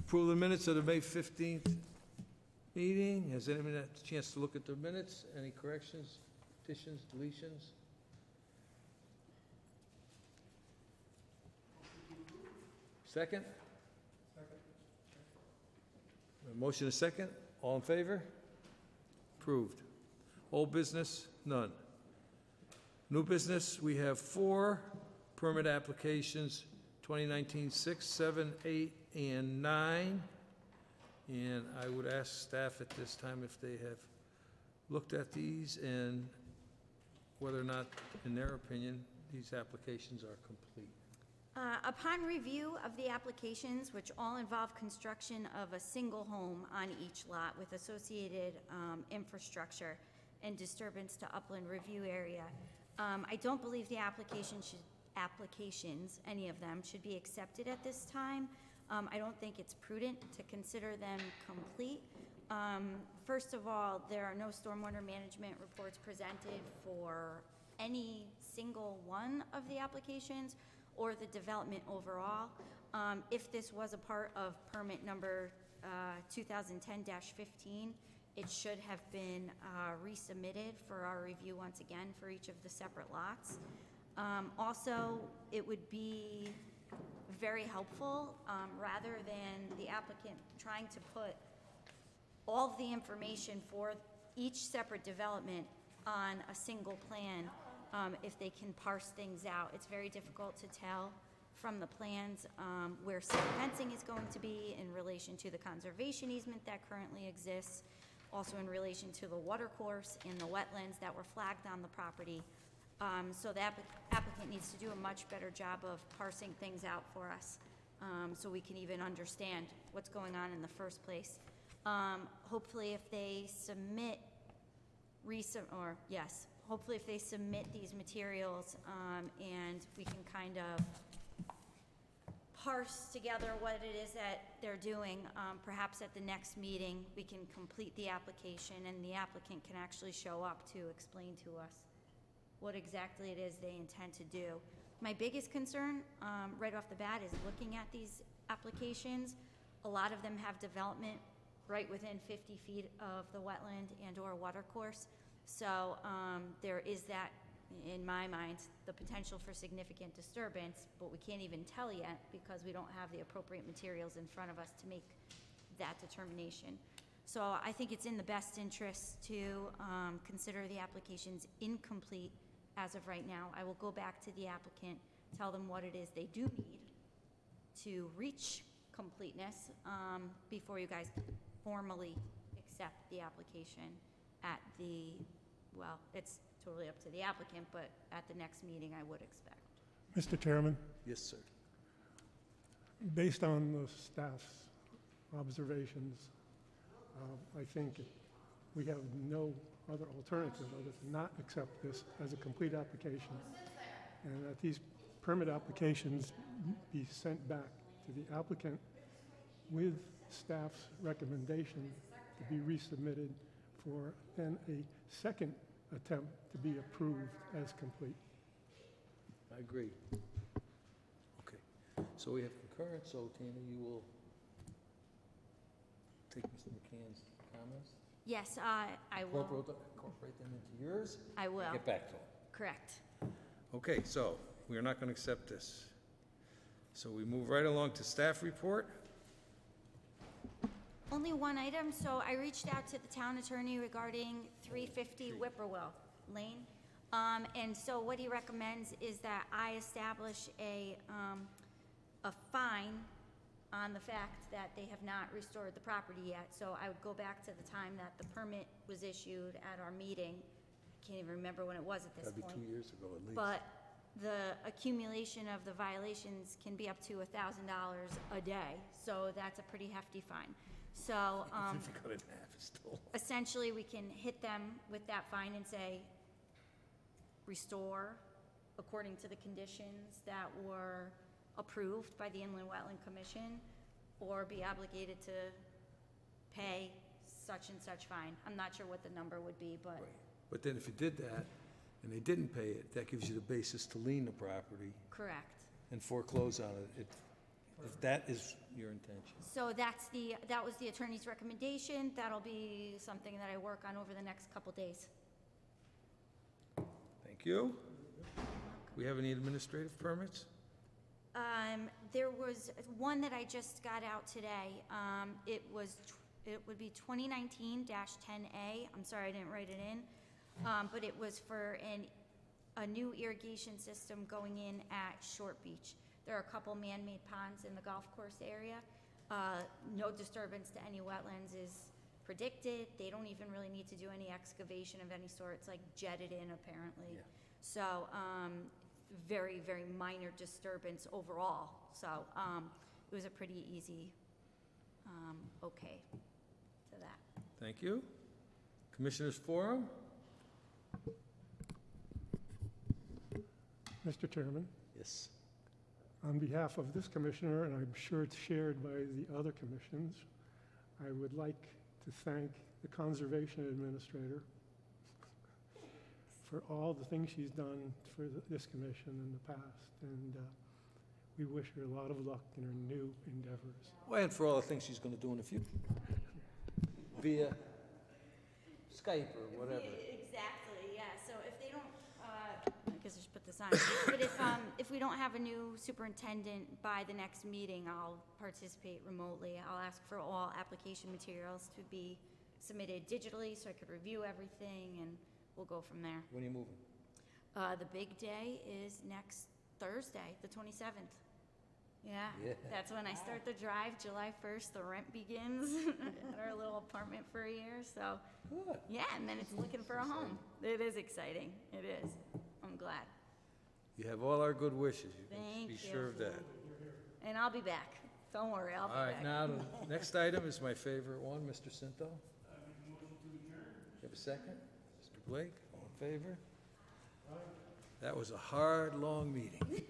Approve the minutes of the May 15th meeting. Has anyone had a chance to look at the minutes? Any corrections, additions, deletions? Second? Second. A motion a second. All in favor? Approved. Old business? None. New business, we have 4 permit applications, 2019 6, 7, 8, and 9. And I would ask staff at this time if they have looked at these and whether or not, in their opinion, these applications are complete. Upon review of the applications, which all involve construction of a single home on each lot with associated infrastructure and disturbance to upland review area, I don't believe the applications, any of them, should be accepted at this time. I don't think it's prudent to consider them complete. First of all, there are no stormwater management reports presented for any single one of the applications or the development overall. If this was a part of permit number 2010-15, it should have been resubmitted for our review once again for each of the separate lots. Also, it would be very helpful, rather than the applicant trying to put all of the information for each separate development on a single plan, if they can parse things out. It's very difficult to tell from the plans where city fencing is going to be in relation to the conservation easement that currently exists, also in relation to the water course and the wetlands that were flagged on the property. So the applicant needs to do a much better job of parsing things out for us, so we can even understand what's going on in the first place. Hopefully if they submit hopefully if they submit these materials, and we can kind of parse together what it is that they're doing, perhaps at the next meeting we can complete the application and the applicant can actually show up to explain to us what exactly it is they intend to do. My biggest concern, right off the bat, is looking at these applications. A lot of them have development right within 50 feet of the wetland and or water course. So there is that, in my mind, the potential for significant disturbance, but we can't even tell yet because we don't have the appropriate materials in front of us to make that determination. So I think it's in the best interest to consider the applications incomplete as of right now. I will go back to the applicant, tell them what it is they do need to reach completeness before you guys formally accept the application at the, well, it's totally up to the applicant, but at the next meeting I would expect. Mr. Chairman? Yes, sir. Based on the staff's observations, I think we have no other alternative other than not accept this as a complete application, and that these permit applications be sent back to the applicant with staff's recommendation to be resubmitted for then a second attempt to be approved as complete. I agree. Okay. So we have concurrence, so Tina, you will take Mr. McCann's comments? Yes, I will. Incorporate them into yours? I will. Get back to them. Correct. Okay, so we are not going to accept this. So we move right along to staff report. Only one item. So I reached out to the town attorney regarding 350 Whippoorwill Lane. And so what he recommends is that I establish a fine on the fact that they have not restored the property yet. So I would go back to the time that the permit was issued at our meeting. I can't even remember when it was at this point. That'd be 2 years ago at least. But the accumulation of the violations can be up to $1,000 a day. So that's a pretty hefty fine. So If you cut it in half, it's still. essentially we can hit them with that fine and say, restore according to the conditions that were approved by the Inland Wetland Commission, or be obligated to pay such and such fine. I'm not sure what the number would be, but. Right. But then if you did that and they didn't pay it, that gives you the basis to lien the property Correct. and foreclose on it. if that is your intention. So that was the attorney's recommendation. That'll be something that I work on over the next couple days. Thank you. We have any administrative permits? There was one that I just got out today. It would be 2019-10A. I'm sorry, I didn't write it in. But it was for a new irrigation system going in at Short Beach. There are a couple man-made ponds in the golf course area. No disturbance to any wetlands is predicted. They don't even really need to do any excavation of any sort. It's like jetted in, apparently. Yeah. So, very, very minor disturbance overall. So, it was a pretty easy, okay to that. Thank you. Commissioners Forum? Mr. Chairman, Yes. on behalf of this commissioner, and I'm sure it's shared by the other commissions, I would like to thank the Conservation Administrator for all the things she's done for this commission in the past, and we wish her a lot of luck in her new endeavors. Well, and for all the things she's going to do in the future. Via Skype or whatever. Exactly, yeah. So if they don't, I guess I should put this on. But if we don't have a new superintendent by the next meeting, I'll participate remotely. I'll ask for all application materials to be submitted digitally so I could review everything, and we'll go from there. When are you moving? The big day is next Thursday, the 27th. Yeah, Yeah. that's when I start the drive. July 1st, the rent begins at our little apartment for a year. So, Good. yeah, and then it's looking for a home. It is exciting. It is. I'm glad. You have all our good wishes. You can Thank be you. sure of that. And I'll be back. Don't worry, I'll be All right, back. now the next item is my favorite one, Mr. Cinto. You have a second? Mr. Blake, all in favor? That was a hard, long meeting.